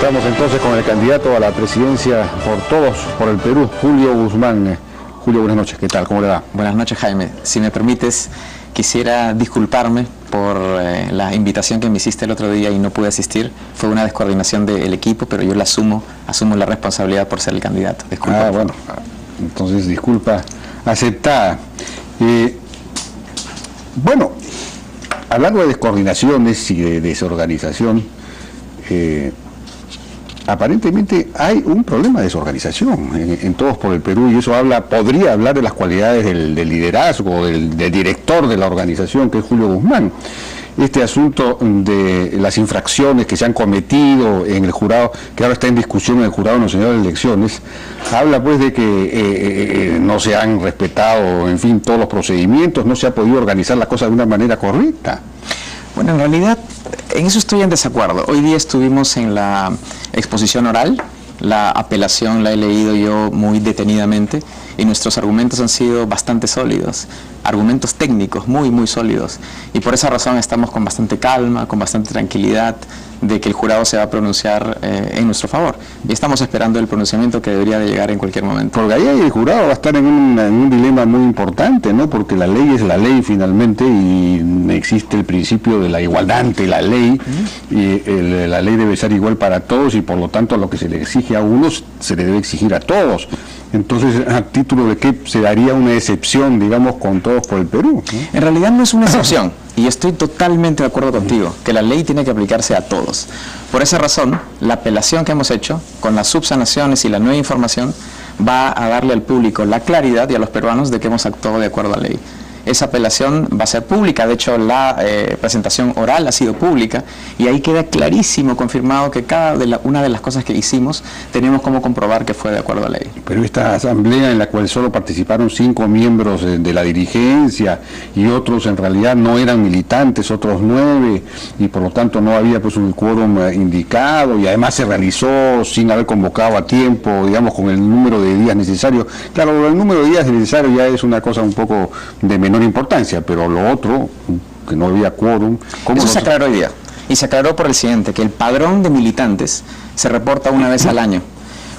Estamos entonces con el candidato a la presidencia por Todos por el Perú, Julio Guzmán. Julio, buenas noches, ¿qué tal? ¿Cómo le va? Buenas noches, Jaime. Si me permites, quisiera disculparme por la invitación que me hiciste el otro día y no pude asistir. Fue una descoordinación del equipo, pero yo la asumo la responsabilidad por ser el candidato. Disculpa. Bueno, entonces disculpa aceptada. Bueno, hablando de descoordinaciones y de desorganización, aparentemente hay un problema de desorganización en Todos por el Perú, y eso podría hablar de las cualidades del liderazgo, del director de la organización, que es Julio Guzmán. Este asunto de las infracciones que se han cometido en el jurado, que ahora está en discusión en el Jurado Nacional de Elecciones, habla pues de que no se han respetado, en fin, todos los procedimientos, no se ha podido organizar la cosa de una manera correcta. Bueno, en realidad, en eso estoy en desacuerdo. Hoy día estuvimos en la exposición oral, la apelación la he leído yo muy detenidamente y nuestros argumentos han sido bastante sólidos, argumentos técnicos muy sólidos, y por esa razón estamos con bastante calma, con bastante tranquilidad de que el jurado se va a pronunciar en nuestro favor, y estamos esperando el pronunciamiento que debería de llegar en cualquier momento. Porque ahí el jurado va a estar en un dilema muy importante, ¿no? Porque la ley es la ley finalmente, y existe el principio de la igualdad ante la ley, y la ley debe ser igual para todos, y por lo tanto lo que se le exige a unos se le debe exigir a todos. Entonces, ¿a título de qué se daría una excepción, digamos, con Todos por el Perú? ¿No? En realidad no es una excepción, y estoy totalmente de acuerdo contigo, que la ley tiene que aplicarse a todos. Por esa razón, la apelación que hemos hecho, con las subsanaciones y la nueva información, va a darle al público la claridad y a los peruanos de que hemos actuado de acuerdo a la ley. Esa apelación va a ser pública, de hecho la presentación oral ha sido pública, y ahí queda clarísimo, confirmado, que una de las cosas que hicimos tenemos como comprobar que fue de acuerdo a la ley. Pero esta asamblea, en la cual solo participaron 5 miembros de la dirigencia, y otros en realidad no eran militantes, otros 9, y por lo tanto no había pues un quórum indicado, y además se realizó sin haber convocado a tiempo, digamos, con el número de días necesario. Claro, el número de días necesario ya es una cosa un poco de menor importancia, pero lo otro, que no había quórum... Eso se aclaró hoy día, y se aclaró por el siguiente, que el padrón de militantes se reporta una vez al año,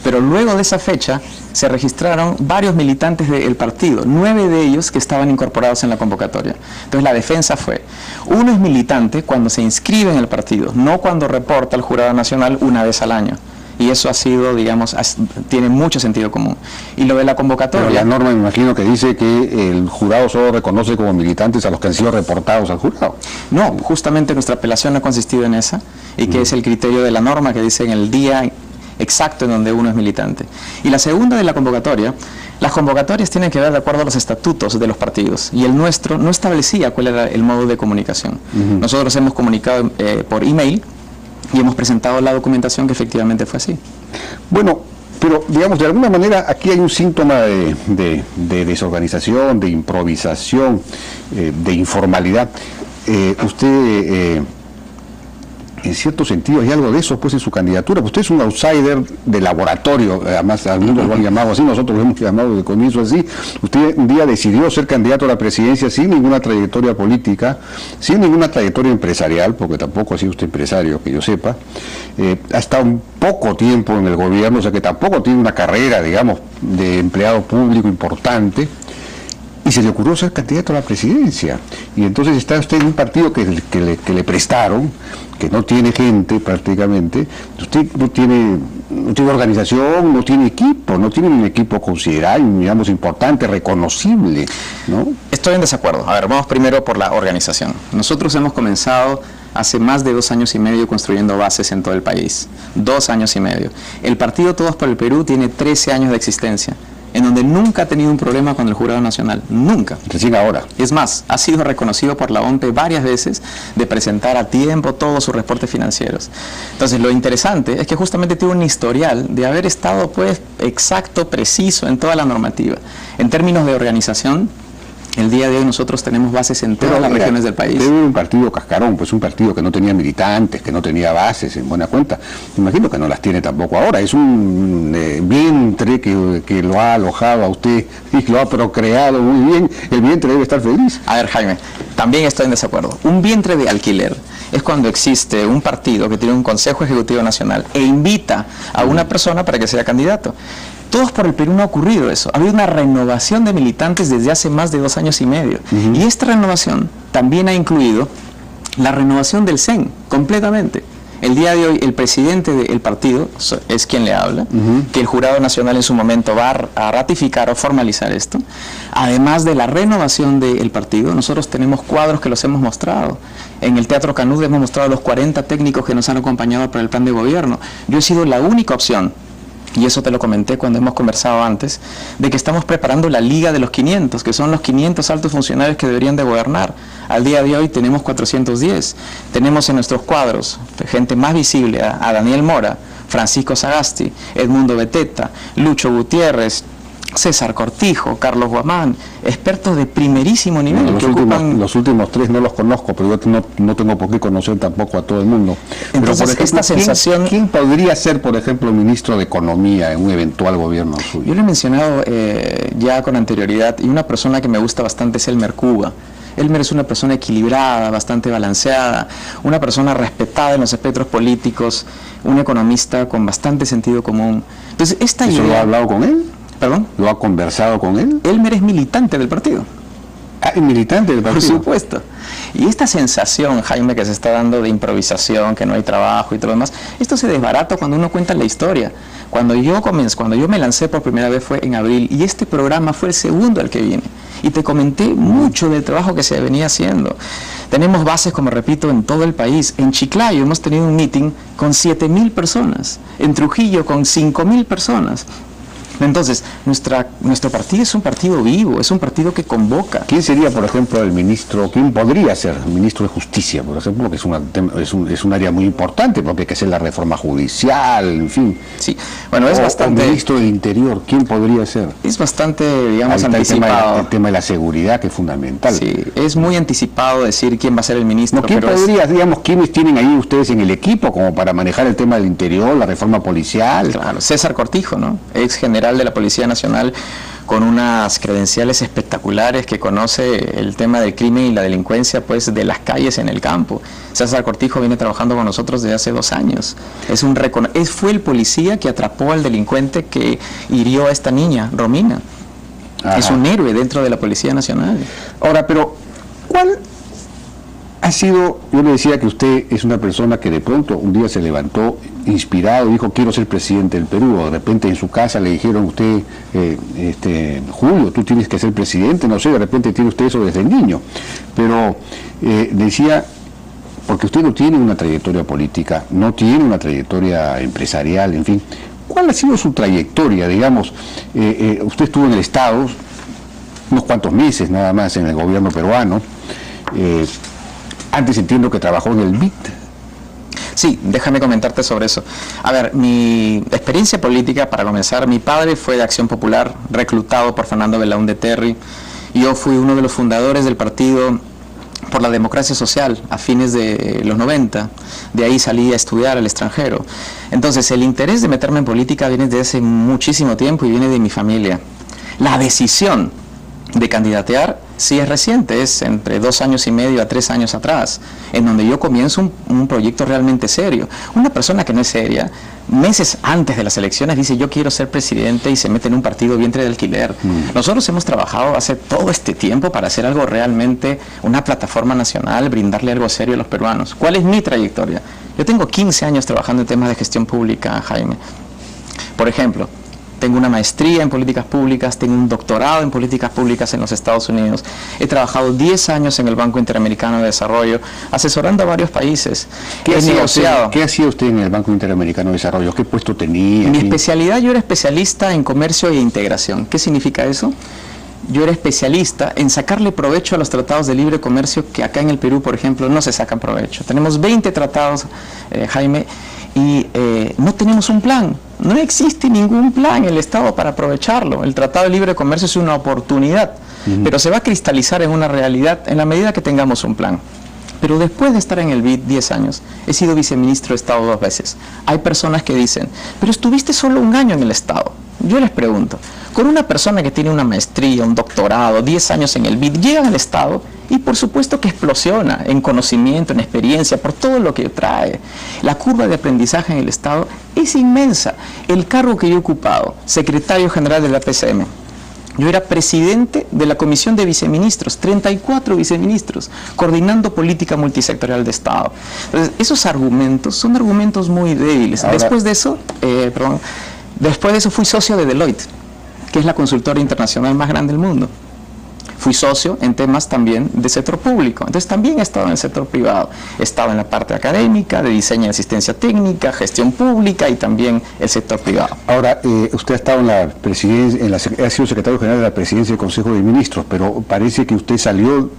pero luego de esa fecha se registraron varios militantes del partido, 9 de ellos que estaban incorporados en la convocatoria. Entonces la defensa fue, uno es militante cuando se inscribe en el partido, no cuando reporta al Jurado Nacional una vez al año. Y eso ha sido, digamos, tiene mucho sentido común. Y lo de la convocatoria... Pero la norma, me imagino, que dice que el jurado solo reconoce como militantes a los que han sido reportados al jurado. No, justamente nuestra apelación ha consistido en esa, y que es el criterio de la norma que dice en el día exacto en donde uno es militante. Y la segunda de la convocatoria, las convocatorias tienen que ver de acuerdo a los estatutos de los partidos, y el nuestro no establecía cuál era el modo de comunicación. Nosotros hemos comunicado por email, y hemos presentado la documentación que efectivamente fue así. Bueno, pero digamos, de alguna manera aquí hay un síntoma de desorganización, de improvisación, de informalidad. Usted, en cierto sentido, hay algo de eso pues en su candidatura. Usted es un outsider de laboratorio, además algunos lo han llamado así, nosotros lo hemos llamado desde el comienzo así. Usted un día decidió ser candidato a la presidencia sin ninguna trayectoria política, sin ninguna trayectoria empresarial, porque tampoco ha sido usted empresario, que yo sepa. Ha estado un poco tiempo en el gobierno, o sea que tampoco tiene una carrera, digamos, de empleado público importante. Y se le ocurrió ser candidato a la presidencia. Y entonces está usted en un partido que le prestaron, que no tiene gente prácticamente. Usted no tiene organización, no tiene equipo, no tiene un equipo considerable, digamos, importante, reconocible, ¿no? Estoy en desacuerdo. A ver, vamos primero por la organización. Nosotros hemos comenzado hace más de 2 años y medio construyendo bases en todo el país. 2 años y medio. El partido Todos por el Perú tiene 13 años de existencia, en donde nunca ha tenido un problema con el Jurado Nacional, nunca. Recién ahora. Es más, ha sido reconocido por la OMPE varias veces de presentar a tiempo todos sus reportes financieros. Entonces, lo interesante es que justamente tiene un historial de haber estado, pues, exacto, preciso en toda la normativa. En términos de organización, el día de hoy nosotros tenemos bases en todas las regiones del país. Debe un partido cascarón, pues un partido que no tenía militantes, que no tenía bases, en buena cuenta. Me imagino que no las tiene tampoco ahora. Es un vientre que lo ha alojado a usted y lo ha procreado muy bien. El vientre debe estar feliz. A ver, Jaime, también estoy en desacuerdo. Un vientre de alquiler es cuando existe un partido que tiene un Consejo Ejecutivo Nacional e invita a una persona para que sea candidato. Todos por el Perú no ha ocurrido eso. Ha habido una renovación de militantes desde hace más de 2 años y medio. Y esta renovación también ha incluido la renovación del CEN, completamente. El día de hoy, el presidente del partido es quien le habla, que el Jurado Nacional en su momento va a ratificar o formalizar esto. Además de la renovación del partido, nosotros tenemos cuadros que los hemos mostrado. En el Teatro Canud hemos mostrado los 40 técnicos que nos han acompañado para el plan de gobierno. Yo he sido la única opción, y eso te lo comenté cuando hemos conversado antes, de que estamos preparando la Liga de los 500, que son los 500 altos funcionarios que deberían de gobernar. Al día de hoy tenemos 410. Tenemos en nuestros cuadros gente más visible a Daniel Mora, Francisco Sagasti, Edmundo Beteta, Lucho Gutiérrez, César Cortijo, Carlos Guamán, expertos de primerísimo nivel. Los últimos 3 no los conozco, pero yo no tengo por qué conocer tampoco a todo el mundo. Entonces, pero, por ejemplo, esta sensación... ¿quién podría ser, por ejemplo, ministro de Economía en un eventual gobierno suyo? Yo lo he mencionado ya con anterioridad, y una persona que me gusta bastante es Elmer Cuba. Elmer es una persona equilibrada, bastante balanceada, una persona respetada en los espectros políticos, un economista con bastante sentido común. Entonces, esta idea... ¿Eso lo ha hablado con él? ¿Perdón? ¿Lo ha conversado con él? Elmer es militante del partido. Ah, ¿es militante del partido? Por supuesto. Y esta sensación, Jaime, que se está dando de improvisación, que no hay trabajo y todo lo demás, esto se desbarata cuando uno cuenta la historia. Cuando yo me lancé por primera vez fue en abril, y este programa fue el segundo al que vine. Y te comenté mucho del trabajo que se venía haciendo. Tenemos bases, como repito, en todo el país. En Chiclayo hemos tenido un meeting con 7.000 personas. En Trujillo con 5.000 personas. Entonces, nuestro partido es un partido vivo, es un partido que convoca. ¿Quién sería, por ejemplo, el ministro, quién podría ser el ministro de Justicia, por ejemplo, que es un área muy importante, porque hay que hacer la reforma judicial, en fin? Sí, bueno, es bastante... El ministro del Interior, ¿quién podría ser? Es bastante, digamos, anticipado. El tema de la seguridad, que es fundamental. Sí, es muy anticipado decir quién va a ser el ministro. No, ¿quién podría, digamos, quiénes tienen ahí ustedes en el equipo como para manejar el tema del Interior, la reforma policial? Claro, César Cortijo, ¿no? Ex general de la Policía Nacional, con unas credenciales espectaculares, que conoce el tema del crimen y la delincuencia pues de las calles en el campo. César Cortijo viene trabajando con nosotros desde hace 2 años. Fue el policía que atrapó al delincuente que hirió a esta niña, Romina. Ajá. Es un héroe dentro de la Policía Nacional. Ahora, pero ¿cuál ha sido? Yo le decía que usted es una persona que de pronto un día se levantó inspirado y dijo, quiero ser presidente del Perú, o de repente en su casa le dijeron a usted, Julio, tú tienes que ser presidente, no sé, de repente tiene usted eso desde niño, pero decía, porque usted no tiene una trayectoria política, no tiene una trayectoria empresarial, en fin, ¿cuál ha sido su trayectoria, digamos? Usted estuvo en el Estado unos cuantos meses nada más en el gobierno peruano, antes entiendo que trabajó en el BID. Sí, déjame comentarte sobre eso. A ver, mi experiencia política, para comenzar, mi padre fue de Acción Popular, reclutado por Fernando Belaúnde Terry. Yo fui uno de los fundadores del Partido por la Democracia Social a fines de los 90. De ahí salí a estudiar al extranjero. Entonces, el interés de meterme en política viene desde hace muchísimo tiempo y viene de mi familia. La decisión de candidatear sí es reciente, es entre 2 años y medio a 3 años atrás, en donde yo comienzo un proyecto realmente serio. Una persona que no es seria, meses antes de las elecciones dice yo quiero ser presidente y se mete en un partido vientre de alquiler. Nosotros hemos trabajado hace todo este tiempo para hacer algo realmente, una plataforma nacional, brindarle algo serio a los peruanos. ¿Cuál es mi trayectoria? Yo tengo 15 años trabajando en temas de gestión pública, Jaime. Por ejemplo, tengo una maestría en políticas públicas, tengo un doctorado en políticas públicas en los Estados Unidos. He trabajado 10 años en el Banco Interamericano de Desarrollo, asesorando a varios países. ¿Qué hacía usted en el Banco Interamericano de Desarrollo? ¿Qué puesto tenía? Mi especialidad, yo era especialista en comercio e integración. ¿Qué significa eso? Yo era especialista en sacarle provecho a los tratados de libre comercio que acá en el Perú, por ejemplo, no se sacan provecho. Tenemos 20 tratados, Jaime, y no tenemos un plan. No existe ningún plan en el Estado para aprovecharlo. El Tratado de Libre Comercio es una oportunidad, pero se va a cristalizar en una realidad en la medida que tengamos un plan. Pero después de estar en el BID 10 años, he sido viceministro de Estado 2 veces. Hay personas que dicen, pero estuviste solo 1 año en el Estado. Yo les pregunto, con una persona que tiene una maestría, un doctorado, 10 años en el BID, llegan al Estado Y por supuesto que explosiona en conocimiento, en experiencia, por todo lo que trae. La curva de aprendizaje en el Estado es inmensa. El cargo que yo he ocupado, secretario general de la PCM, yo era presidente de la Comisión de Viceministros, 34 viceministros, coordinando política multisectorial de Estado. Entonces, esos argumentos son argumentos muy débiles. Ahora, después de eso fui socio de Deloitte, que es la consultora internacional más grande del mundo. Fui socio en temas también de sector público, entonces también he estado en el sector privado. He estado en la parte académica, de diseño y asistencia técnica, gestión pública y también el sector privado. Ahora, usted ha estado en la presidencia, ha sido secretario general de la presidencia del Consejo de Ministros, pero parece que usted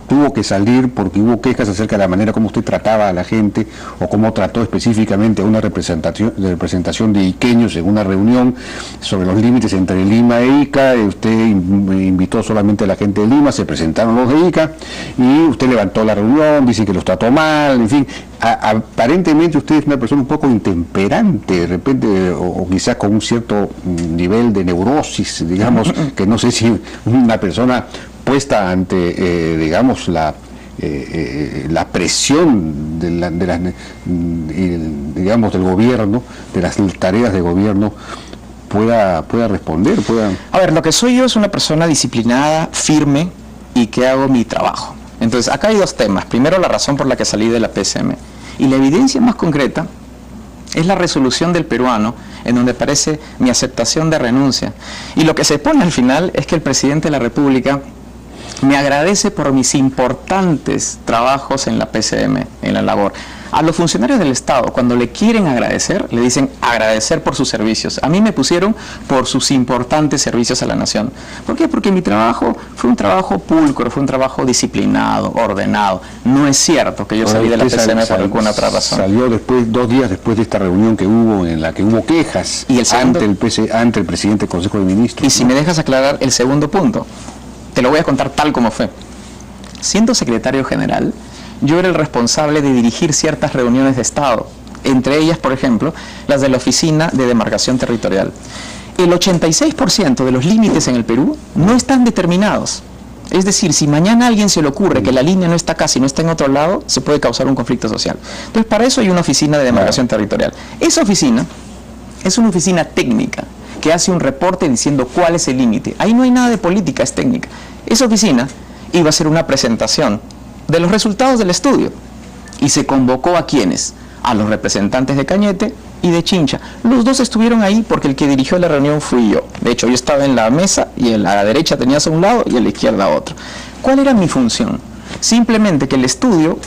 tuvo que salir porque hubo quejas acerca de la manera como usted trataba a la gente o cómo trató específicamente a una representación de iqueños en una reunión sobre los límites entre Lima e Ica. Usted invitó solamente a la gente de Lima, se presentaron los de Ica y usted levantó la reunión, dice que los trató mal, en fin. Aparentemente usted es una persona un poco intemperante, de repente, o quizás con un cierto nivel de neurosis, digamos, que no sé si una persona puesta ante, digamos, la presión digamos, del gobierno, de las tareas de gobierno, pueda responder, A ver, lo que soy yo es una persona disciplinada, firme y que hago mi trabajo. Entonces, acá hay dos temas. Primero, la razón por la que salí de la PCM. Y la evidencia más concreta es la resolución del peruano, en donde aparece mi aceptación de renuncia. Y lo que se pone al final es que el presidente de la República me agradece por mis importantes trabajos en la PCM, en la labor. A los funcionarios del Estado, cuando le quieren agradecer, le dicen agradecer por sus servicios. A mí me pusieron por sus importantes servicios a la nación. ¿Por qué? Porque mi trabajo fue un trabajo pulcro, fue un trabajo disciplinado, ordenado. No es cierto que yo salí de la PCM por alguna otra razón. Salió después, 2 días después de esta reunión que hubo, en la que hubo quejas ¿Y el segundo? ante el presidente del Consejo de Ministros. Y si me dejas aclarar el segundo punto, te lo voy a contar tal como fue. Siendo secretario general, yo era el responsable de dirigir ciertas reuniones de Estado, entre ellas, por ejemplo, las de la Oficina de Demarcación Territorial. El 86% de los límites en el Perú no están determinados. Es decir, si mañana a alguien se le ocurre que la línea no está acá, si no está en otro lado, se puede causar un conflicto social. Entonces, para eso hay una Oficina de Demarcación Territorial. Esa oficina es una oficina técnica que hace un reporte diciendo cuál es el límite. Ahí no hay nada de política, es técnica. Esa oficina iba a hacer una presentación de los resultados del estudio y se convocó a quienes, a los representantes de Cañete y de Chincha. Los dos estuvieron ahí porque el que dirigió la reunión fui yo. De hecho, yo estaba en la mesa y a la derecha tenías a un lado y a la izquierda otro. ¿Cuál era mi función? Simplemente que el estudio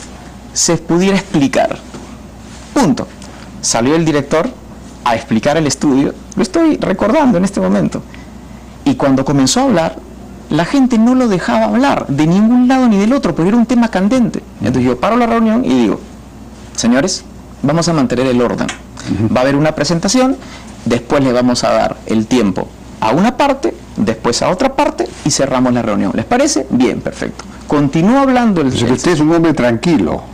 se pudiera explicar. Punto. Salió el director a explicar el estudio, lo estoy recordando en este momento, y cuando comenzó a hablar, la gente no lo dejaba hablar de ningún lado ni del otro, porque era un tema candente. Entonces yo paro la reunión y digo, señores, vamos a mantener el orden. Va a haber una presentación, después le vamos a dar el tiempo a una parte, después a otra parte y cerramos la reunión. ¿Les parece? Bien, perfecto. Continúa hablando el... Usted es un hombre tranquilo.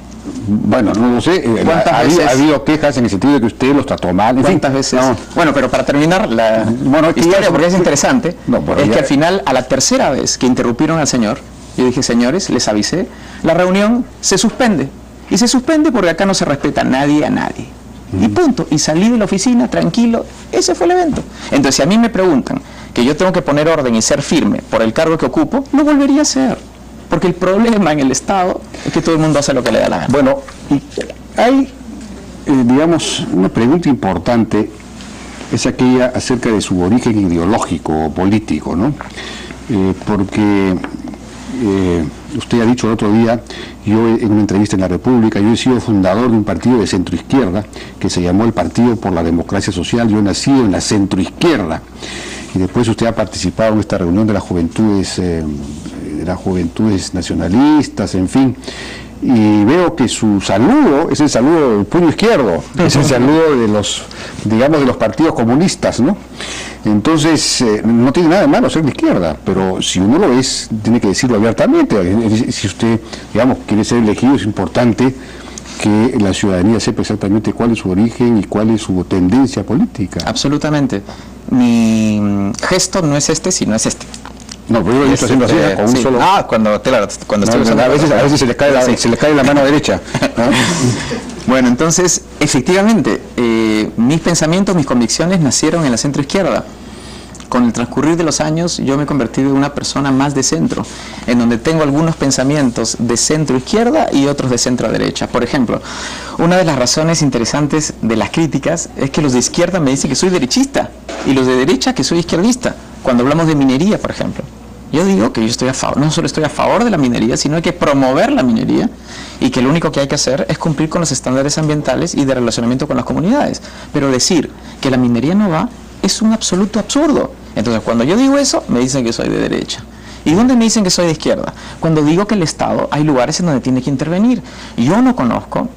Bueno, no lo sé. Ha habido quejas en el sentido de que usted los trató mal. ¿Cuántas veces? No. Bueno, pero para terminar la historia, porque es interesante, es que al final, a la tercera vez que interrumpieron al señor, yo dije, señores, les avisé, la reunión se suspende. Y se suspende porque acá no se respeta nadie a nadie. Y punto. Y salí de la oficina tranquilo. Ese fue el evento. Entonces, si a mí me preguntan que yo tengo que poner orden y ser firme por el cargo que ocupo, lo volvería a hacer. Porque el problema en el Estado es que todo el mundo hace lo que le da la gana. Bueno, hay, digamos, una pregunta importante, es aquella acerca de su origen ideológico o político, ¿no? Porque usted ha dicho el otro día, yo en una entrevista en La República, yo he sido fundador de un partido de centroizquierda que se llamó el Partido por la Democracia Social. Yo he nacido en la centroizquierda y después usted ha participado en esta reunión de las juventudes nacionalistas, en fin, y veo que su saludo es el saludo del puño izquierdo, es el saludo de los, digamos, de los partidos comunistas, ¿no? Entonces, no tiene nada de malo ser de izquierda, pero si uno lo es, tiene que decirlo abiertamente. Si usted, digamos, quiere ser elegido, es importante que la ciudadanía sepa exactamente cuál es su origen y cuál es su tendencia política. Absolutamente. Mi gesto no es este, sino es este. No, pero yo lo he visto haciendo así, con un solo... cuando estoy usando... A veces se le cae la mano derecha, ¿no? Bueno, entonces, efectivamente, mis pensamientos, mis convicciones nacieron en la centroizquierda. Con el transcurrir de los años, yo me he convertido en una persona más de centro, en donde tengo algunos pensamientos de centro-izquierda y otros de centro-derecha. Por ejemplo, una de las razones interesantes de las críticas es que los de izquierda me dicen que soy derechista y los de derecha que soy izquierdista. Cuando hablamos de minería, por ejemplo, yo digo que yo estoy a favor, no solo estoy a favor de la minería, sino hay que promover la minería y que lo único que hay que hacer es cumplir con los estándares ambientales y de relacionamiento con las comunidades. Pero decir que la minería no va es un absoluto absurdo. Entonces, cuando yo digo eso, me dicen que soy de derecha. ¿Y dónde me dicen que soy de izquierda? Cuando digo que el Estado, hay lugares en donde tiene que intervenir. Yo no conozco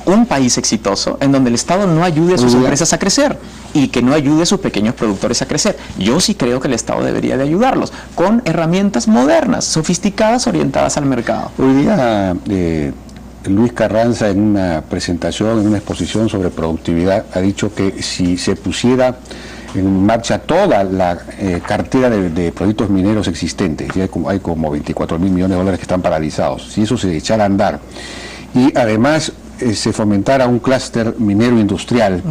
un país exitoso en donde el Estado no ayude a sus empresas a crecer y que no ayude a sus pequeños productores a crecer. Yo sí creo que el Estado debería de ayudarlos con herramientas modernas, sofisticadas, orientadas al mercado. Hoy día Luis Carranza, en una presentación, en una exposición sobre productividad, ha dicho que si se pusiera en marcha toda la cartera de proyectos mineros existentes, hay como 24.000 millones de dólares que están paralizados, si eso se echara a andar y además se fomentara un clúster minero industrial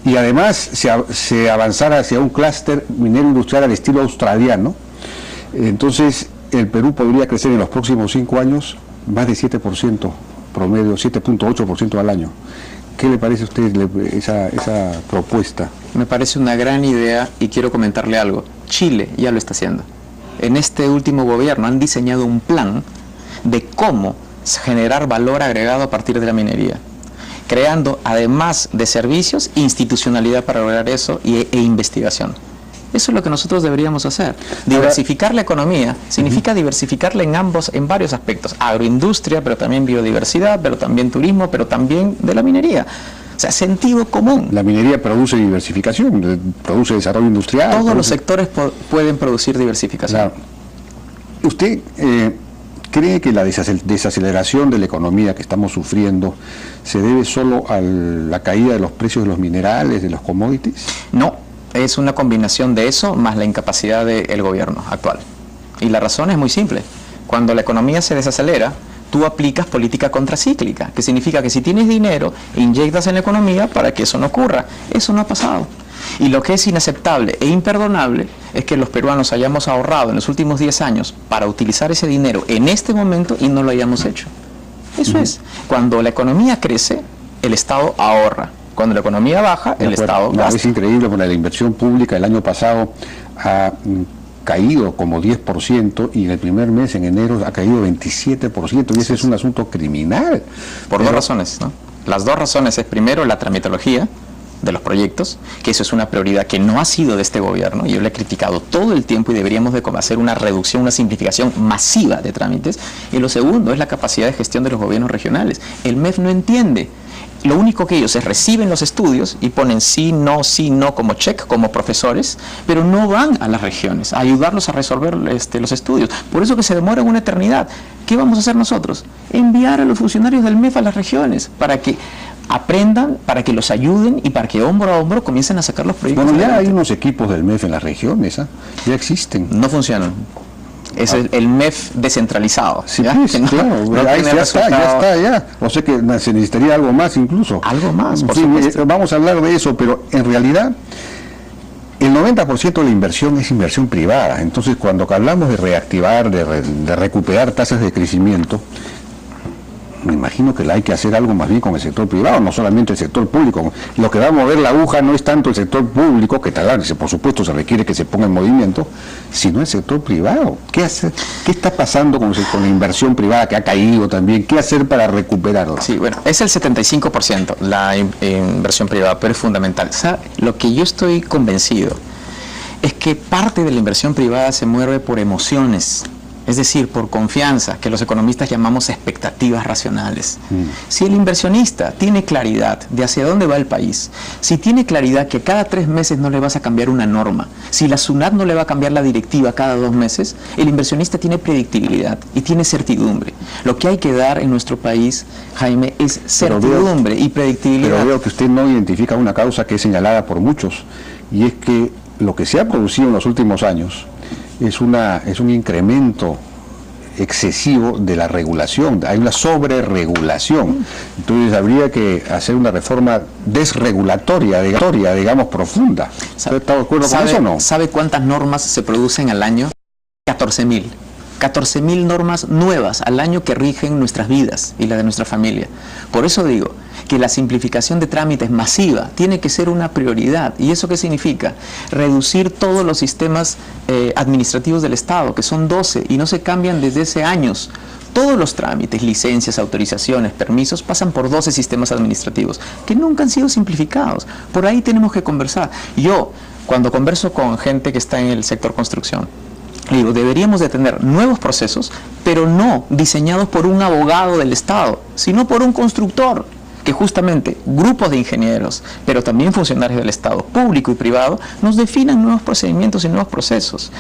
y además se avanzara hacia un clúster minero industrial al estilo australiano, entonces el Perú podría crecer en los próximos 5 años más de 7% promedio, 7.8% al año. ¿Qué le parece a usted esa propuesta? Me parece una gran idea y quiero comentarle algo. Chile ya lo está haciendo. En este último gobierno han diseñado un plan de cómo generar valor agregado a partir de la minería, creando además de servicios, institucionalidad para lograr eso e investigación. Eso es lo que nosotros deberíamos hacer. Diversificar la economía significa diversificarla en varios aspectos. Agroindustria, pero también biodiversidad, pero también turismo, pero también de la minería. O sea, sentido común. La minería produce diversificación, produce desarrollo industrial. Todos los sectores pueden producir diversificación. Claro. ¿Usted cree que la desaceleración de la economía que estamos sufriendo se debe solo a la caída de los precios de los minerales, de los commodities? No. Es una combinación de eso más la incapacidad del gobierno actual. Y la razón es muy simple. Cuando la economía se desacelera, tú aplicas política contracíclica, que significa que si tienes dinero, inyectas en la economía para que eso no ocurra. Eso no ha pasado. Y lo que es inaceptable e imperdonable es que los peruanos hayamos ahorrado en los últimos 10 años para utilizar ese dinero en este momento y no lo hayamos hecho. Eso es. Cuando la economía crece, el Estado ahorra. Cuando la economía baja, el Estado gasta. Es increíble, porque la inversión pública el año pasado ha caído como 10% y en el primer mes, en enero, ha caído 27%, y ese es un asunto criminal. Por dos razones, ¿no? Las dos razones es, primero, la tramitología de los proyectos, que eso es una prioridad que no ha sido de este gobierno, y yo le he criticado todo el tiempo y deberíamos de hacer una reducción, una simplificación masiva de trámites. Y lo segundo es la capacidad de gestión de los gobiernos regionales. El MEF no entiende. Lo único que ellos es reciben los estudios y ponen sí, no como check, como profesores, pero no van a las regiones a ayudarlos a resolver los estudios. Por eso que se demora una eternidad. ¿Qué vamos a hacer nosotros? Enviar a los funcionarios del MEF a las regiones para que aprendan, para que los ayuden y para que hombro a hombro comiencen a sacar los proyectos. Bueno, ya hay unos equipos del MEF en las regiones, ya existen. No funcionan. Es el MEF descentralizado. Sí, pues, claro, ahí ya está. O sea que se necesitaría algo más incluso. Algo más, por supuesto. Vamos a hablar de eso, pero en realidad el 90% de la inversión es inversión privada. Entonces, cuando hablamos de reactivar, de recuperar tasas de crecimiento, me imagino que hay que hacer algo más bien con el sector privado, no solamente el sector público. Lo que va a mover la aguja no es tanto el sector público, que tal vez, por supuesto, se requiere que se ponga en movimiento, sino el sector privado. ¿Qué hacer? ¿Qué está pasando con la inversión privada que ha caído también? ¿Qué hacer para recuperarla? Sí, bueno, es el 75% la inversión privada, pero es fundamental. O sea, lo que yo estoy convencido es que parte de la inversión privada se mueve por emociones. Es decir, por confianza, que los economistas llamamos expectativas racionales. Si el inversionista tiene claridad de hacia dónde va el país, si tiene claridad que cada 3 meses no le vas a cambiar una norma, si la SUNAT no le va a cambiar la directiva cada 2 meses, el inversionista tiene predictibilidad y tiene certidumbre. Lo que hay que dar en nuestro país, Jaime, es certidumbre y predictibilidad. Pero veo que usted no identifica una causa que es señalada por muchos, y es que lo que se ha producido en los últimos años es un incremento excesivo de la regulación, hay una sobreregulación. Entonces habría que hacer una reforma desregulatoria, digamos, profunda. ¿Está de acuerdo con eso o no? ¿Sabe cuántas normas se producen al año? 14.000. 14.000 normas nuevas al año que rigen nuestras vidas y la de nuestra familia. Por eso digo que la simplificación de trámites masiva tiene que ser una prioridad. ¿Y eso qué significa? Reducir todos los sistemas administrativos del Estado, que son 12 y no se cambian desde hace años. Todos los trámites, licencias, autorizaciones, permisos, pasan por 12 sistemas administrativos que nunca han sido simplificados. Por ahí tenemos que conversar. Yo, cuando converso con gente que está en el sector construcción, digo, deberíamos de tener nuevos procesos, pero no diseñados por un abogado del Estado, sino por un constructor, que justamente grupos de ingenieros, pero también funcionarios del Estado, público y privado, nos definan nuevos procedimientos y nuevos procesos.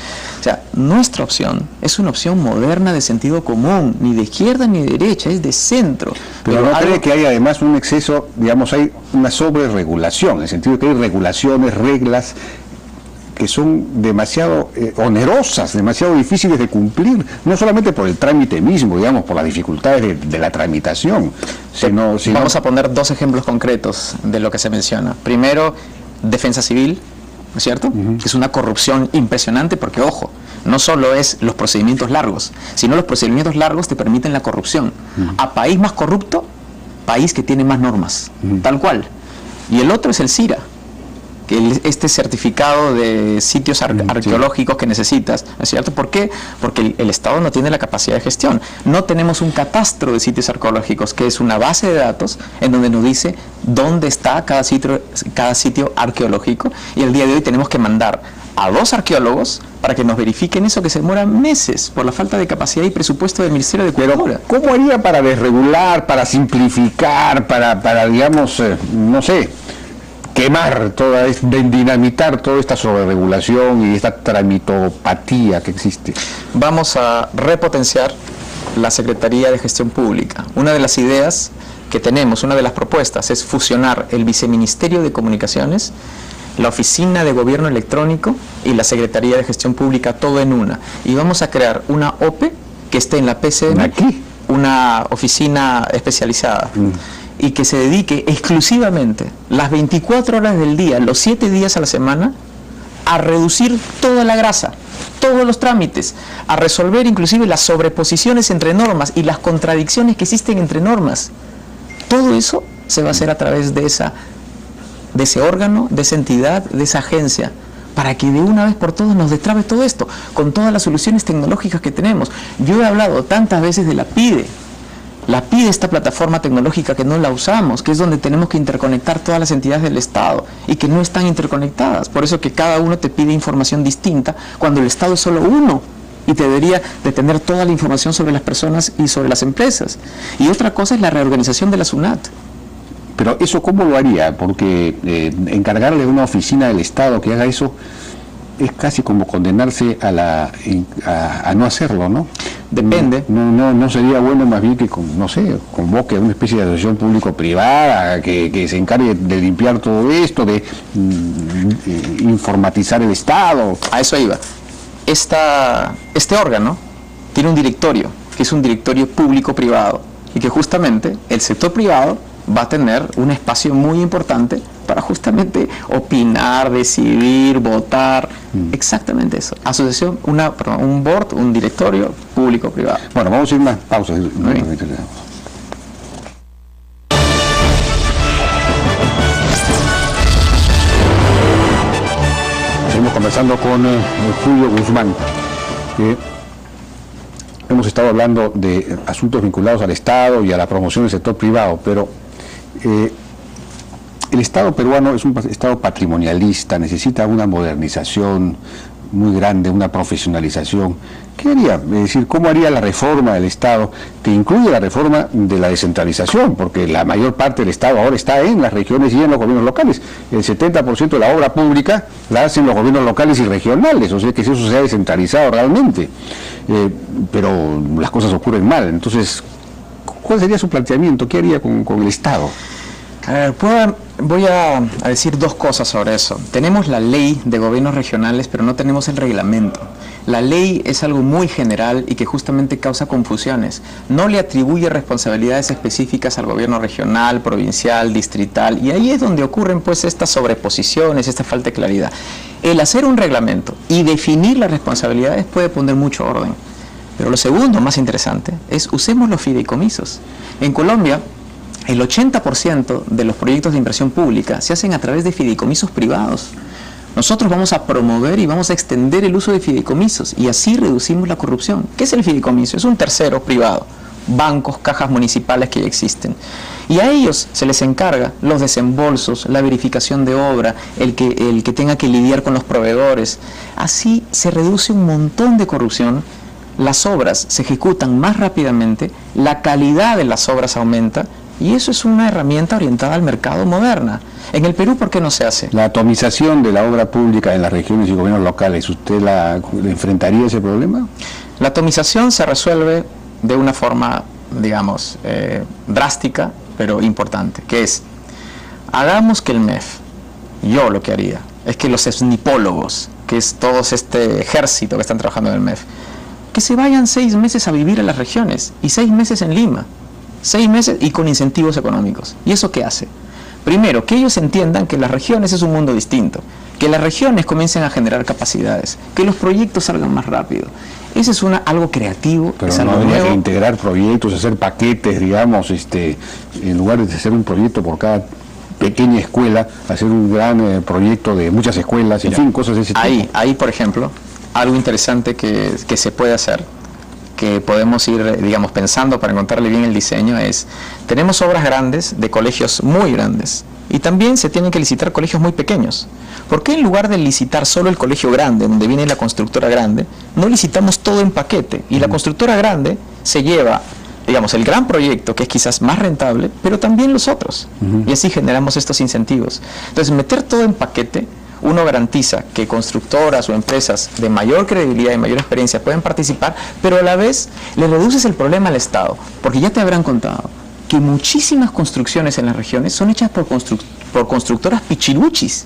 O sea, nuestra opción es una opción moderna de sentido común, ni de izquierda ni de derecha, es de centro. Pero ¿no cree que hay además un exceso, digamos, hay una sobreregulación, en el sentido de que hay regulaciones, reglas que son demasiado onerosas, demasiado difíciles de cumplir, no solamente por el trámite mismo, digamos, por las dificultades de la tramitación, sino... Vamos a poner dos ejemplos concretos de lo que se menciona. Primero, defensa civil, ¿no es cierto? Que es una corrupción impresionante porque, ojo, no solo es los procedimientos largos, sino los procedimientos largos te permiten la corrupción. A país más corrupto, país que tiene más normas, tal cual. Y el otro es el CIRA, que este certificado de sitios arqueológicos que necesitas, ¿no es cierto? ¿Por qué? Porque el Estado no tiene la capacidad de gestión. No tenemos un catastro de sitios arqueológicos, que es una base de datos en donde nos dice dónde está cada sitio arqueológico, y el día de hoy tenemos que mandar a 2 arqueólogos para que nos verifiquen eso, que se demora meses por la falta de capacidad y presupuesto del Ministerio de Cultura. Pero, ¿cómo haría para desregular, para simplificar, para digamos, no sé, quemar dinamitar toda esta sobreregulación y esta tramitopatía que existe? Vamos a repotenciar la Secretaría de Gestión Pública. Una de las ideas que tenemos, una de las propuestas, es fusionar el Viceministerio de Comunicaciones, la Oficina de Gobierno Electrónico y la Secretaría de Gestión Pública, todo en una. Y vamos a crear una OPE que esté en la PCM, ¿aquí? Una oficina especializada. Y que se dedique exclusivamente las 24 horas del día, los 7 días a la semana, a reducir toda la grasa, todos los trámites, a resolver inclusive las sobreposiciones entre normas y las contradicciones que existen entre normas. Todo eso se va a hacer a través de ese órgano, de esa entidad, de esa agencia, para que de una vez por todas nos destrabe todo esto, con todas las soluciones tecnológicas que tenemos. Yo he hablado tantas veces de la PIDE. La PIDE, esta plataforma tecnológica que no la usamos, que es donde tenemos que interconectar todas las entidades del Estado y que no están interconectadas. Por eso que cada uno te pide información distinta cuando el Estado es solo uno y te debería de tener toda la información sobre las personas y sobre las empresas. Y otra cosa es la reorganización de la SUNAT. Pero eso, ¿cómo lo haría? Porque encargarle a una oficina del Estado que haga eso es casi como condenarse a no hacerlo, ¿no? Depende. No sería bueno más bien que, no sé, convoque a una especie de asociación público-privada que se encargue de limpiar todo esto, de informatizar el Estado. A eso iba. Este órgano tiene un directorio, que es un directorio público-privado, y que justamente el sector privado va a tener un espacio muy importante para justamente opinar, decidir, votar, exactamente eso. Asociación, un board, un directorio público-privado. Bueno, vamos a ir una pausa. Seguimos conversando con Julio Guzmán. Hemos estado hablando de asuntos vinculados al Estado y a la promoción del sector privado, pero el Estado peruano es un Estado patrimonialista, necesita una modernización muy grande, una profesionalización. ¿Qué haría? Es decir, ¿cómo haría la reforma del Estado, que incluye la reforma de la descentralización? Porque la mayor parte del Estado ahora está en las regiones y en los gobiernos locales. El 70% de la obra pública la hacen los gobiernos locales y regionales, o sea que eso se ha descentralizado realmente. Pero las cosas ocurren mal. Entonces, ¿cuál sería su planteamiento? ¿Qué haría con el Estado? Voy a decir dos cosas sobre eso. Tenemos la ley de gobiernos regionales, pero no tenemos el reglamento. La ley es algo muy general y que justamente causa confusiones. No le atribuye responsabilidades específicas al gobierno regional, provincial, distrital, y ahí es donde ocurren pues estas sobreposiciones, esta falta de claridad. El hacer un reglamento y definir las responsabilidades puede poner mucho orden. Pero lo segundo, más interesante, es usemos los fideicomisos. En Colombia, el 80% de los proyectos de inversión pública se hacen a través de fideicomisos privados. Nosotros vamos a promover y vamos a extender el uso de fideicomisos y así reducimos la corrupción. ¿Qué es el fideicomiso? Es un tercero privado, bancos, cajas municipales que ya existen. Y a ellos se les encarga los desembolsos, la verificación de obra, el que tenga que lidiar con los proveedores. Así se reduce un montón de corrupción, las obras se ejecutan más rápidamente, la calidad de las obras aumenta, y eso es una herramienta orientada al mercado moderna. En el Perú, ¿por qué no se hace? La atomización de la obra pública en las regiones y gobiernos locales, ¿usted le enfrentaría ese problema? La atomización se resuelve de una forma, digamos, drástica, pero importante, que es, hagamos que el MEF, yo lo que haría, es que los snipólogos, que es todo este ejército que están trabajando en el MEF, que se vayan 6 meses a vivir en las regiones y 6 meses en Lima. 6 meses y con incentivos económicos. ¿Y eso qué hace? Primero, que ellos entiendan que las regiones es un mundo distinto, que las regiones comiencen a generar capacidades, que los proyectos salgan más rápido. Ese es algo creativo. Pero es no algo habría nuevo. que integrar proyectos, hacer paquetes, digamos, en lugar de hacer un proyecto por cada pequeña escuela, hacer un gran proyecto de muchas escuelas, en fin, cosas de ese tipo. Ahí, por ejemplo, algo interesante que se puede hacer, que podemos ir, digamos, pensando para encontrarle bien el diseño es, tenemos obras grandes de colegios muy grandes y también se tienen que licitar colegios muy pequeños. ¿Por qué en lugar de licitar solo el colegio grande, donde viene la constructora grande, no licitamos todo en paquete? Y la constructora grande se lleva, digamos, el gran proyecto, que es quizás más rentable, pero también los otros. Y así generamos estos incentivos. Entonces, meter todo en paquete, uno garantiza que constructoras o empresas de mayor credibilidad y mayor experiencia pueden participar, pero a la vez le reduces el problema al Estado, porque ya te habrán contado que muchísimas construcciones en las regiones son hechas por constructoras pichiruchis,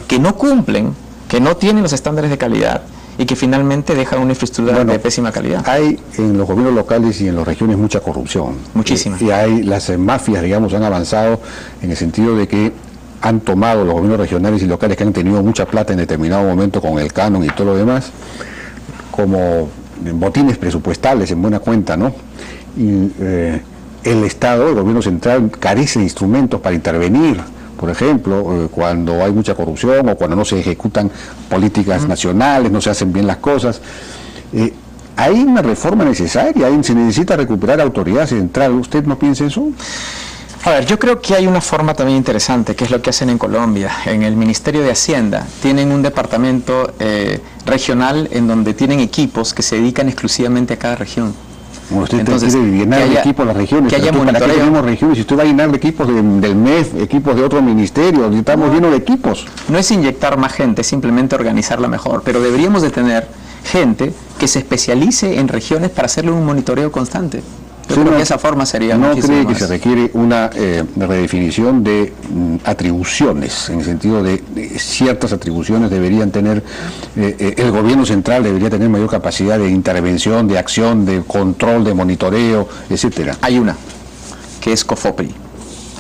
que no cumplen, que no tienen los estándares de calidad y que finalmente dejan una infraestructura de pésima calidad. Hay en los gobiernos locales y en las regiones mucha corrupción. Muchísima. Y hay las mafias, digamos, han avanzado en el sentido de que han tomado los gobiernos regionales y locales que han tenido mucha plata en determinado momento con el canon y todo lo demás, como botines presupuestales en buena cuenta, ¿no? Y el Estado, el gobierno central, carece de instrumentos para intervenir, por ejemplo, cuando hay mucha corrupción o cuando no se ejecutan políticas nacionales, no se hacen bien las cosas. Hay una reforma necesaria, se necesita recuperar autoridad central. ¿Usted no piensa eso? A ver, yo creo que hay una forma también interesante, que es lo que hacen en Colombia. En el Ministerio de Hacienda tienen un departamento regional en donde tienen equipos que se dedican exclusivamente a cada región. Bueno, usted quiere llenar de equipos las regiones. Que haya monitoreo. ¿Para qué tenemos regiones? Si usted va a llenar de equipos del MEF, equipos de otro ministerio, estamos llenos de equipos. No es inyectar más gente, es simplemente organizarla mejor, pero deberíamos de tener gente que se especialice en regiones para hacerle un monitoreo constante. Yo creo que esa forma sería ¿No cree más. que se requiere una redefinición de atribuciones, en el sentido de ciertas atribuciones deberían tener, el gobierno central debería tener mayor capacidad de intervención, de acción, de control, de monitoreo, etcétera? Hay una, que es COFOPRI,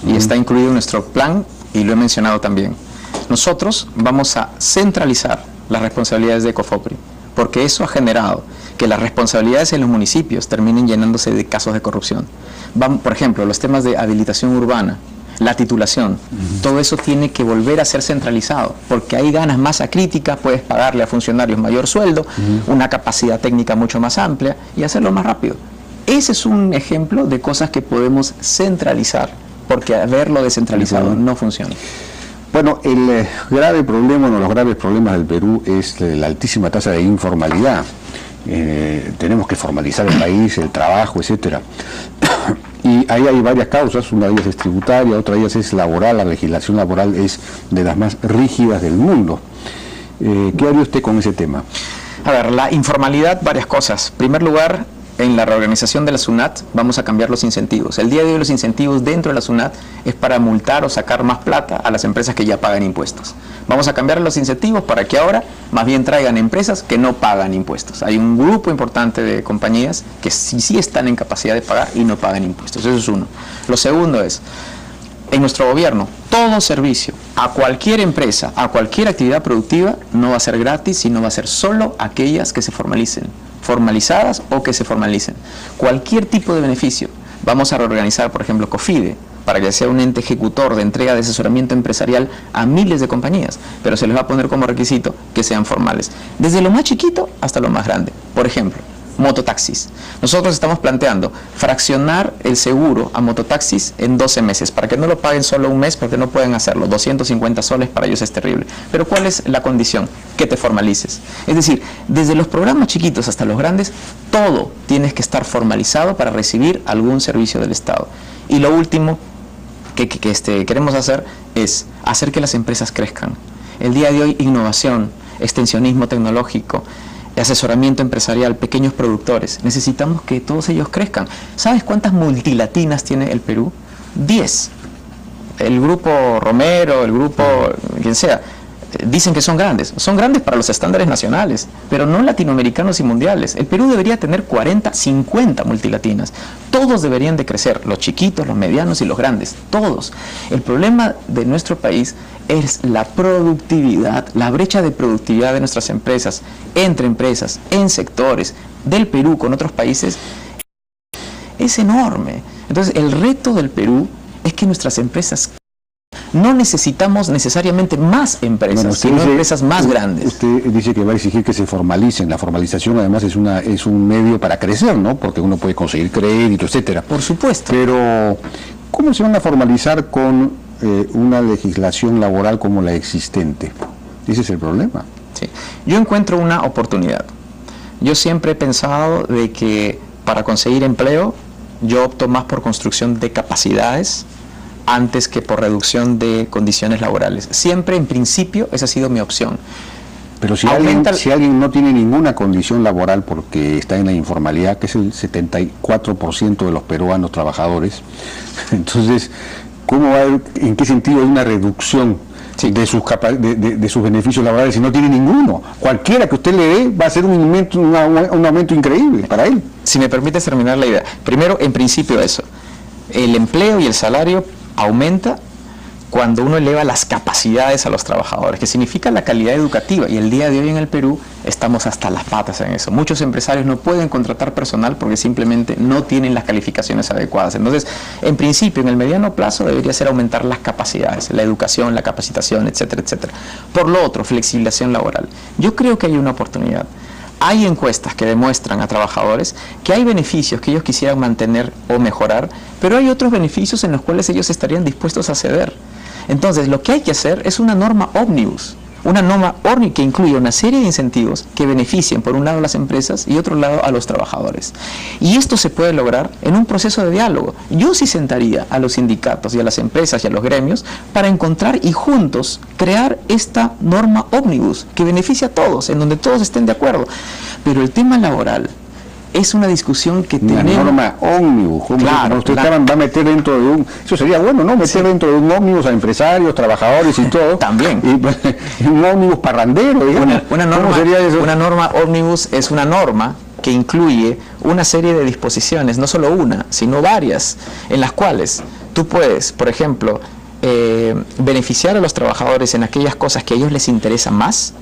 y está incluido en nuestro plan, y lo he mencionado también. Nosotros vamos a centralizar las responsabilidades de COFOPRI, porque eso ha generado que las responsabilidades en los municipios terminen llenándose de casos de corrupción. Por ejemplo, los temas de habilitación urbana, la titulación, todo eso tiene que volver a ser centralizado, porque ahí ganas masa crítica, puedes pagarle a funcionarios mayor sueldo, una capacidad técnica mucho más amplia y hacerlo más rápido. Ese es un ejemplo de cosas que podemos centralizar, porque haberlo descentralizado no funciona. Bueno, el grave problema, uno de los graves problemas del Perú es la altísima tasa de informalidad. Tenemos que formalizar el país, el trabajo, etcétera. Y ahí hay varias causas, una de ellas es tributaria, otra de ellas es laboral. La legislación laboral es de las más rígidas del mundo. ¿Qué haría usted con ese tema? A ver, la informalidad, varias cosas. En primer lugar, en la reorganización de la SUNAT vamos a cambiar los incentivos. El día de hoy los incentivos dentro de la SUNAT es para multar o sacar más plata a las empresas que ya pagan impuestos. Vamos a cambiar los incentivos para que ahora más bien traigan empresas que no pagan impuestos. Hay un grupo importante de compañías que sí están en capacidad de pagar y no pagan impuestos. Eso es uno. Lo segundo es, en nuestro gobierno, todo servicio a cualquier empresa, a cualquier actividad productiva, no va a ser gratis, sino va a ser solo aquellas que se formalicen, formalizadas o que se formalicen. Cualquier tipo de beneficio. Vamos a reorganizar, por ejemplo, COFIDE, para que sea un ente ejecutor de entrega de asesoramiento empresarial a miles de compañías, pero se les va a poner como requisito que sean formales, desde lo más chiquito hasta lo más grande. Por ejemplo, mototaxis. Nosotros estamos planteando fraccionar el seguro a mototaxis en 12 meses, para que no lo paguen solo un mes, porque no pueden hacerlo. 250 soles para ellos es terrible. Pero ¿cuál es la condición? Que te formalices. Es decir, desde los programas chiquitos hasta los grandes, todo tienes que estar formalizado para recibir algún servicio del Estado. Y lo último que queremos hacer es hacer que las empresas crezcan. El día de hoy, innovación, extensionismo tecnológico, asesoramiento empresarial, pequeños productores. Necesitamos que todos ellos crezcan. ¿Sabes cuántas multilatinas tiene el Perú? 10. El grupo Romero, el grupo quien sea, dicen que son grandes. Son grandes para los estándares nacionales, pero no latinoamericanos y mundiales. El Perú debería tener 40, 50 multilatinas. Todos deberían de crecer, los chiquitos, los medianos y los grandes, todos. El problema de nuestro país es la productividad, la brecha de productividad de nuestras empresas, entre empresas, en sectores del Perú con otros países, es enorme. Entonces, el reto del Perú es que nuestras empresas, no necesitamos necesariamente más empresas, sino empresas más grandes. Usted dice que va a exigir que se formalicen. La formalización además es un medio para crecer, ¿no? Porque uno puede conseguir crédito, etcétera. Por supuesto. Pero, ¿cómo se van a formalizar con una legislación laboral como la existente? Ese es el problema. Sí. Yo encuentro una oportunidad. Yo siempre he pensado de que para conseguir empleo, yo opto más por construcción de capacidades antes que por reducción de condiciones laborales. Siempre, en principio, esa ha sido mi opción. Pero si alguien no tiene ninguna condición laboral porque está en la informalidad, que es el 74% de los peruanos trabajadores, entonces, ¿cómo va a haber, en qué sentido hay una reducción de sus beneficios laborales si no tiene ninguno? Cualquiera que usted le dé va a ser un aumento increíble para él. Si me permites terminar la idea. Primero, en principio eso. El empleo y el salario aumenta cuando uno eleva las capacidades a los trabajadores, que significa la calidad educativa, y el día de hoy en el Perú estamos hasta las patas en eso. Muchos empresarios no pueden contratar personal porque simplemente no tienen las calificaciones adecuadas. Entonces, en principio, en el mediano plazo debería ser aumentar las capacidades, la educación, la capacitación, etcétera, etcétera. Por lo otro, flexibilización laboral. Yo creo que hay una oportunidad. Hay encuestas que demuestran a trabajadores que hay beneficios que ellos quisieran mantener o mejorar, pero hay otros beneficios en los cuales ellos estarían dispuestos a ceder. Entonces, lo que hay que hacer es una norma ómnibus, una norma que incluye una serie de incentivos que beneficien por un lado a las empresas y otro lado a los trabajadores. Y esto se puede lograr en un proceso de diálogo. Yo sí sentaría a los sindicatos y a las empresas y a los gremios para encontrar y juntos crear esta norma ómnibus que beneficie a todos, en donde todos estén de acuerdo. Pero el tema laboral es una discusión que tenemos. Una norma ómnibus. Claro, usted va a meter dentro de un... Eso sería bueno, ¿no? Meter dentro de un ómnibus a empresarios, trabajadores y todo. También. Y un ómnibus parrandero, digamos. ¿Cómo sería eso? Una norma ómnibus es una norma que incluye una serie de disposiciones, no solo una, sino varias, en las cuales tú puedes, por ejemplo, beneficiar a los trabajadores en aquellas cosas que a ellos les interesan más,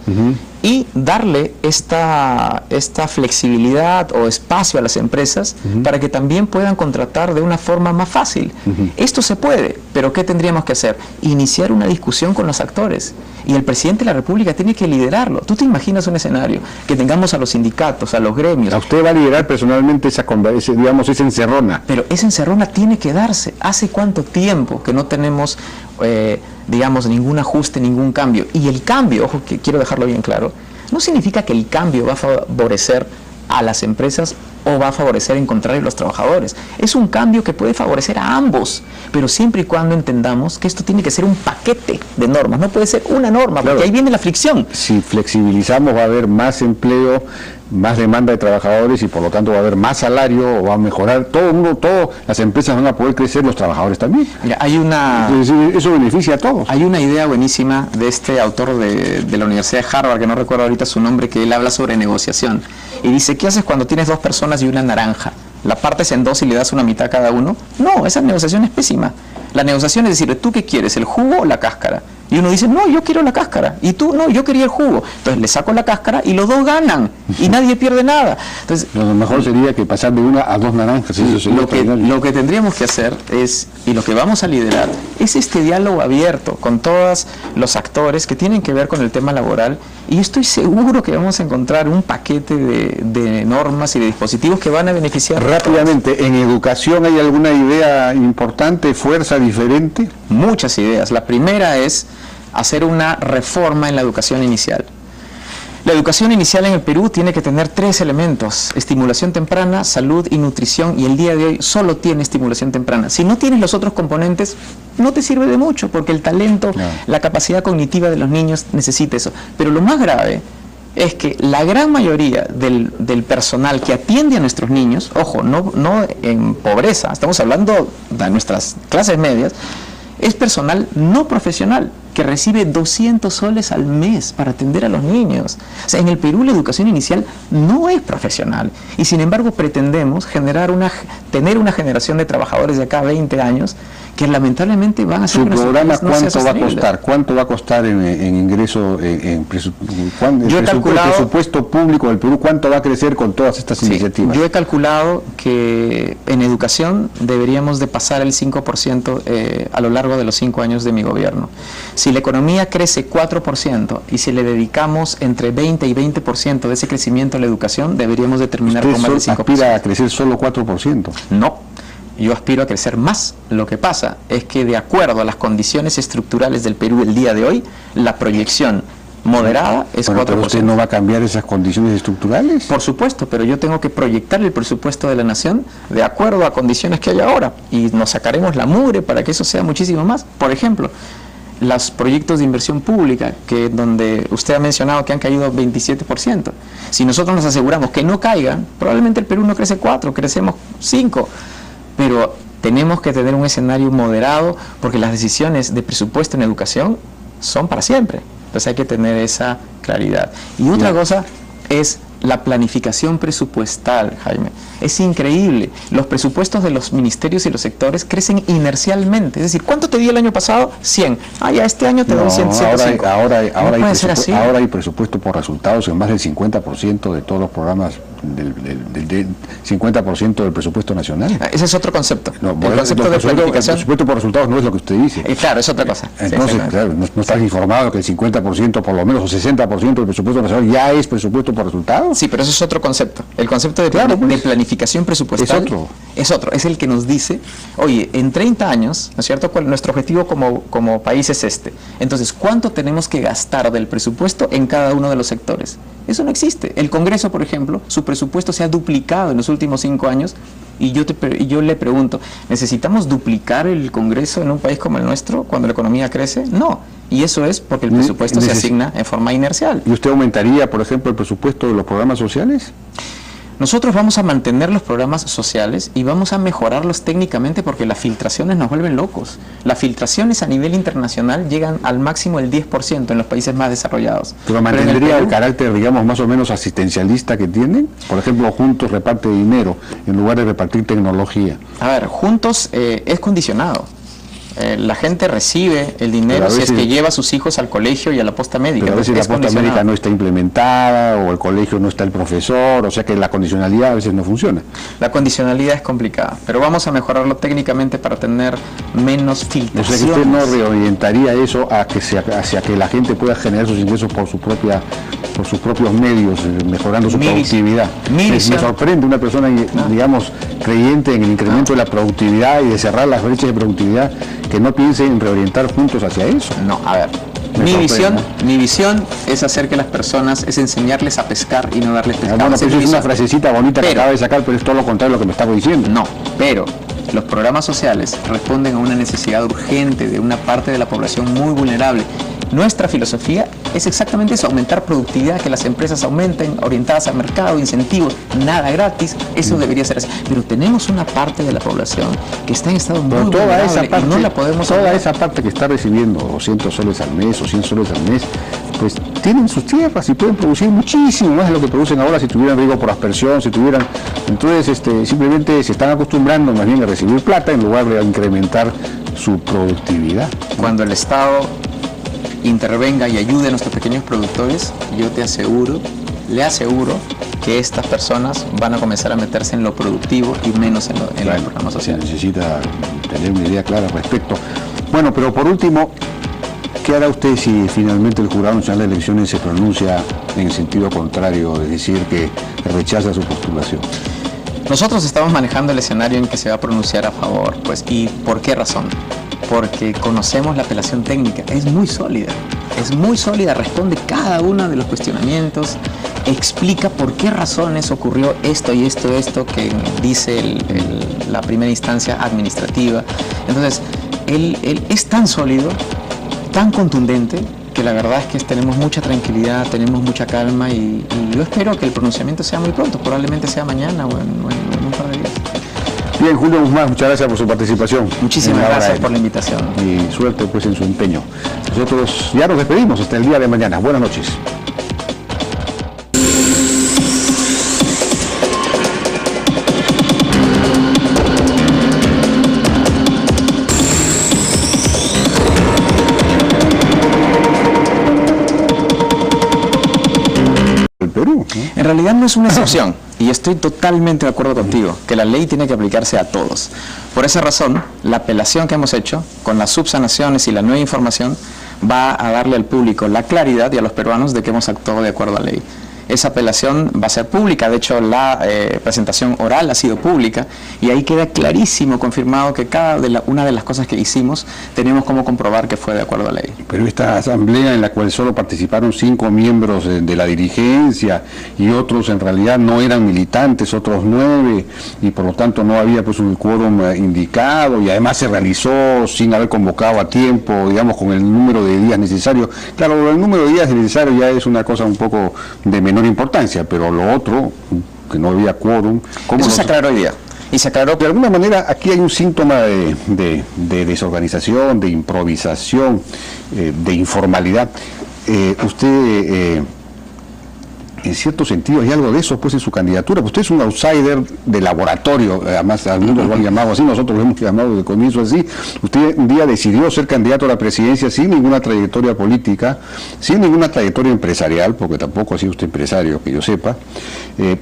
y darle esta flexibilidad o espacio a las empresas para que también puedan contratar de una forma más fácil. Esto se puede, pero ¿qué tendríamos que hacer? Iniciar una discusión con los actores, y el presidente de la República tiene que liderarlo. ¿Tú te imaginas un escenario que tengamos a los sindicatos, a los gremios? A usted va a liderar personalmente esa encerrona. Pero esa encerrona tiene que darse. ¿Hace cuánto tiempo que no tenemos digamos, ningún ajuste, ningún cambio? Y el cambio, ojo, que quiero dejarlo bien claro, no significa que el cambio va a favorecer a las empresas o va a favorecer en contrario a los trabajadores. Es un cambio que puede favorecer a ambos, pero siempre y cuando entendamos que esto tiene que ser un paquete de normas, no puede ser una norma, porque ahí viene la fricción. Si flexibilizamos va a haber más empleo, más demanda de trabajadores y por lo tanto va a haber más salario, o va a mejorar, todas las empresas van a poder crecer, los trabajadores también. Mira, hay una... Es decir, eso beneficia a todos. Hay una idea buenísima de este autor de la Universidad de Harvard, que no recuerdo ahorita su nombre, que él habla sobre negociación. Y dice, ¿qué haces cuando tienes dos personas y una naranja? ¿La partes en dos y le das una mitad a cada uno? No, esa negociación es pésima. La negociación es decir, ¿tú qué quieres, el jugo o la cáscara? Y uno dice, no, yo quiero la cáscara. Y tú, no, yo quería el jugo. Entonces le saco la cáscara y los dos ganan. Y nadie pierde nada. Entonces, lo mejor sería que pasar de una a dos naranjas. Eso lo que tendríamos que hacer es, y lo que vamos a liderar, es este diálogo abierto con todos los actores que tienen que ver con el tema laboral. Y estoy seguro que vamos a encontrar un paquete de normas y de dispositivos que van a beneficiar. Rápidamente, ¿en educación hay alguna idea importante, fuerza diferente? Muchas ideas. La primera es hacer una reforma en la educación inicial. La educación inicial en el Perú tiene que tener 3 elementos: estimulación temprana, salud y nutrición, y el día de hoy solo tiene estimulación temprana. Si no tienes los otros componentes, no te sirve de mucho, porque el talento, la capacidad cognitiva de los niños necesita eso. Pero lo más grave es que la gran mayoría del personal que atiende a nuestros niños, ojo, no en pobreza, estamos hablando de nuestras clases medias, es personal no profesional que recibe 200 soles al mes para atender a los niños. O sea, en el Perú la educación inicial no es profesional y sin embargo pretendemos tener una generación de trabajadores de acá a 20 años que lamentablemente van a ser... ¿Su programa cuánto va a costar? ¿Cuánto va a costar en ingreso, el presupuesto público del Perú? ¿Cuánto va a crecer con todas estas iniciativas? Yo he calculado que en educación deberíamos de pasar el 5% a lo largo de los 5 años de mi gobierno. Si la economía crece 4% y si le dedicamos entre 20 y 20% de ese crecimiento a la educación, deberíamos de terminar con más de 5%. ¿Usted aspira a crecer solo 4%? No. Yo aspiro a crecer más. Lo que pasa es que de acuerdo a las condiciones estructurales del Perú el día de hoy, la proyección moderada es 4%. ¿Pero usted no va a cambiar esas condiciones estructurales? Por supuesto, pero yo tengo que proyectar el presupuesto de la nación de acuerdo a condiciones que hay ahora y nos sacaremos la mugre para que eso sea muchísimo más. Por ejemplo, los proyectos de inversión pública, donde usted ha mencionado que han caído 27%. Si nosotros nos aseguramos que no caigan, probablemente el Perú no crece 4, crecemos 5. Pero tenemos que tener un escenario moderado porque las decisiones de presupuesto en educación son para siempre. Entonces hay que tener esa claridad. Y otra cosa es la planificación presupuestal, Jaime. Es increíble. Los presupuestos de los ministerios y los sectores crecen inercialmente. Es decir, ¿cuánto te di el año pasado? 100. Ya este año te doy 105. Ahora hay presupuesto por resultados en más del 50% de todos los programas, del 50% del presupuesto nacional. Ese es otro concepto. El presupuesto por resultados no es lo que usted dice. Claro, es otra cosa. Entonces, claro, no estás informado que el 50% por lo menos o 60% del presupuesto nacional ya es presupuesto por resultados. Sí, pero eso es otro concepto. El concepto de planificación presupuestal es otro. Es el que nos dice, oye, en 30 años, ¿no es cierto?, nuestro objetivo como país es este. Entonces, ¿cuánto tenemos que gastar del presupuesto en cada uno de los sectores? Eso no existe. El Congreso, por ejemplo, su presupuesto se ha duplicado en los últimos 5 años y yo le pregunto, ¿necesitamos duplicar el Congreso en un país como el nuestro cuando la economía crece? No. Y eso es porque el presupuesto se asigna en forma inercial. ¿Y usted aumentaría, por ejemplo, el presupuesto de los programas sociales? Nosotros vamos a mantener los programas sociales y vamos a mejorarlos técnicamente porque las filtraciones nos vuelven locos. Las filtraciones a nivel internacional llegan al máximo del 10% en los países más desarrollados. ¿Pero mantendría el carácter, digamos, más o menos asistencialista que tienen? Por ejemplo, Juntos reparte dinero en lugar de repartir tecnología. A ver, Juntos es condicionado. La gente recibe el dinero si es que lleva a sus hijos al colegio y a la posta médica. Pero a veces la posta médica no está implementada o el colegio no está el profesor, o sea que la condicionalidad a veces no funciona. La condicionalidad es complicada, pero vamos a mejorarlo técnicamente para tener menos filtraciones. O sea que usted no reorientaría eso hacia que la gente pueda generar sus ingresos por sus propios medios, mejorando su productividad. Me sorprende una persona, digamos, creyente en el incremento de la productividad y de cerrar las brechas de productividad, que no piense en reorientar Juntos hacia eso. No, a ver, Mi visión es hacer que las personas, es enseñarles a pescar y no darles pescado. Bueno, pero es una frasecita bonita que acaba de sacar, pero es todo lo contrario a lo que me estaba diciendo. No, pero los programas sociales responden a una necesidad urgente de una parte de la población muy vulnerable. Nuestra filosofía es exactamente eso, aumentar productividad, que las empresas aumenten, orientadas al mercado, incentivos, nada gratis, eso debería ser así. Pero tenemos una parte de la población que está en estado muy vulnerable y no la podemos toda esa parte que está recibiendo 200 soles al mes o 100 soles al mes, pues tienen sus tierras y pueden producir muchísimo más de lo que producen ahora si tuvieran riego por aspersión, si tuvieran... Entonces simplemente se están acostumbrando más bien a recibir plata en lugar de incrementar su productividad. Cuando el Estado intervenga y ayude a nuestros pequeños productores, yo le aseguro que estas personas van a comenzar a meterse en lo productivo y menos en los programas sociales. Se necesita tener una idea clara al respecto. Bueno, pero por último, ¿qué hará usted si finalmente el Jurado Nacional de Elecciones se pronuncia en el sentido contrario, es decir, que rechaza su postulación? Nosotros estamos manejando el escenario en que se va a pronunciar a favor, pues, ¿y por qué razón? Porque conocemos la apelación técnica, es muy sólida, responde cada uno de los cuestionamientos, explica por qué razones ocurrió esto y esto que dice la primera instancia administrativa. Entonces, él es tan sólido, tan contundente, que la verdad es que tenemos mucha tranquilidad, tenemos mucha calma y yo espero que el pronunciamiento sea muy pronto, probablemente sea mañana o en un par de días. Bien, Julio Guzmán, muchas gracias por su participación. Muchísimas gracias por la invitación. Y suerte pues en su empeño. Nosotros ya nos despedimos hasta el día de mañana. Buenas noches. Perú, ¿no? En realidad no es una excepción, y estoy totalmente de acuerdo contigo, que la ley tiene que aplicarse a todos. Por esa razón, la apelación que hemos hecho, con las subsanaciones y la nueva información, va a darle al público la claridad y a los peruanos de que hemos actuado de acuerdo a la ley. Esa apelación va a ser pública, de hecho la presentación oral ha sido pública y ahí queda clarísimo, confirmado que una de las cosas que hicimos tenemos como comprobar que fue de acuerdo a la ley. Pero esta asamblea en la cual solo participaron 5 miembros de la dirigencia y otros en realidad no eran militantes, otros 9, y por lo tanto no había pues un quórum indicado y además se realizó sin haber convocado a tiempo, digamos con el número de días necesario. Claro, el número de días necesario ya es una cosa un poco de menor importancia, pero lo otro, que no había quórum... Eso se aclaró hoy día. Y se aclaró. De alguna manera aquí hay un síntoma de desorganización, de improvisación, de informalidad. Usted, en cierto sentido, hay algo de eso pues en su candidatura. Usted es un outsider de laboratorio, además algunos lo han llamado así, nosotros lo hemos llamado desde el comienzo así. Usted un día decidió ser candidato a la presidencia sin ninguna trayectoria política, sin ninguna trayectoria empresarial, porque tampoco ha sido usted empresario, que yo sepa.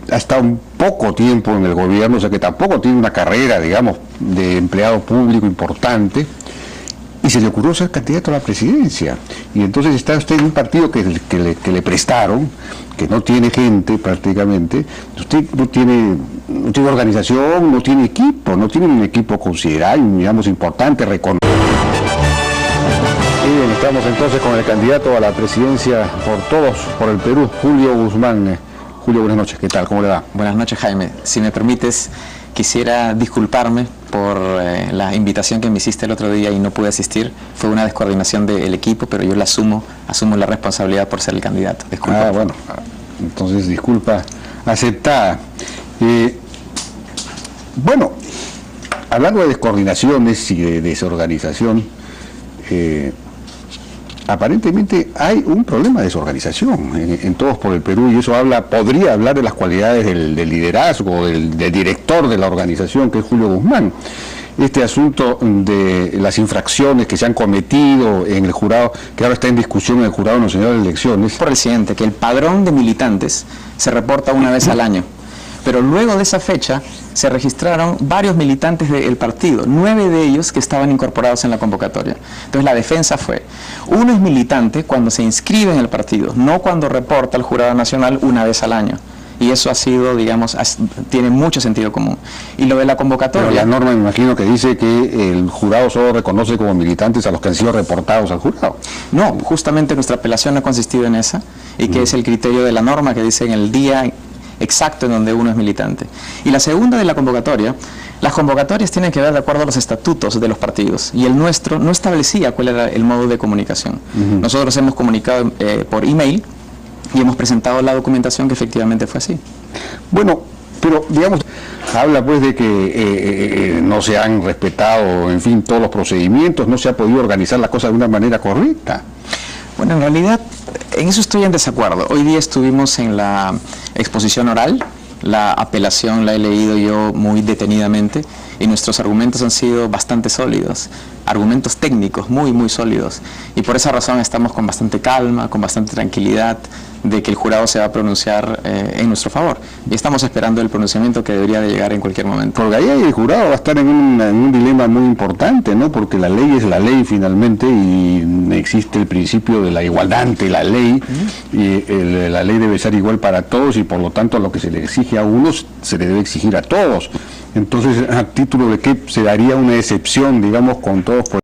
Ha estado un poco tiempo en el gobierno, o sea que tampoco tiene una carrera, digamos, de empleado público importante. Y se le ocurrió ser candidato a la presidencia. Y entonces está usted en un partido que le prestaron, que no tiene gente prácticamente. Usted no tiene organización, no tiene equipo, no tiene un equipo considerable, digamos, importante, reconocido. Bien, estamos entonces con el candidato a la presidencia por todos, por el Perú, Julio Guzmán. Julio, buenas noches, ¿qué tal? ¿Cómo le va? Buenas noches, Jaime. Si me permites, quisiera disculparme por la invitación que me hiciste el otro día y no pude asistir. Fue una descoordinación del equipo, pero yo la asumo la responsabilidad por ser el candidato. Disculpa. Bueno, entonces disculpa aceptada. Bueno, hablando de descoordinaciones y de desorganización, aparentemente hay un problema de desorganización en Todos por el Perú, y eso podría hablar de las cualidades del liderazgo, del director de la organización, que es Julio Guzmán. Este asunto de las infracciones que se han cometido en el jurado, que ahora está en discusión en el Jurado Nacional de Elecciones. Por el siguiente, que el padrón de militantes se reporta una vez al año, pero luego de esa fecha se registraron varios militantes del partido, 9 de ellos que estaban incorporados en la convocatoria. Entonces la defensa fue, uno es militante cuando se inscribe en el partido, no cuando reporta al Jurado Nacional una vez al año. Y eso ha sido, digamos, tiene mucho sentido común. Y lo de la convocatoria... Pero la norma me imagino que dice que el jurado solo reconoce como militantes a los que han sido reportados al jurado. No, justamente nuestra apelación ha consistido en esa, y que es el criterio de la norma que dice en el día exacto en donde uno es militante. Y la segunda de la convocatoria, las convocatorias tienen que ver de acuerdo a los estatutos de los partidos, y el nuestro no establecía cuál era el modo de comunicación. Nosotros hemos comunicado por email y hemos presentado la documentación que efectivamente fue así. Bueno, pero digamos, habla pues de que no se han respetado, en fin, todos los procedimientos, no se ha podido organizar la cosa de una manera correcta. Bueno, en realidad, en eso estoy en desacuerdo. Hoy día estuvimos en la exposición oral, la apelación la he leído yo muy detenidamente y nuestros argumentos han sido bastante sólidos, argumentos técnicos muy sólidos, y por esa razón estamos con bastante calma, con bastante tranquilidad de que el jurado se va a pronunciar en nuestro favor, y estamos esperando el pronunciamiento que debería de llegar en cualquier momento. Porque ahí el jurado va a estar en un dilema muy importante, ¿no? Porque la ley es la ley finalmente y existe el principio de la igualdad ante la ley, y la ley debe ser igual para todos, y por lo tanto lo que se le exige a unos se le debe exigir a todos. Entonces, ¿a título de qué se daría una excepción, digamos, con todos?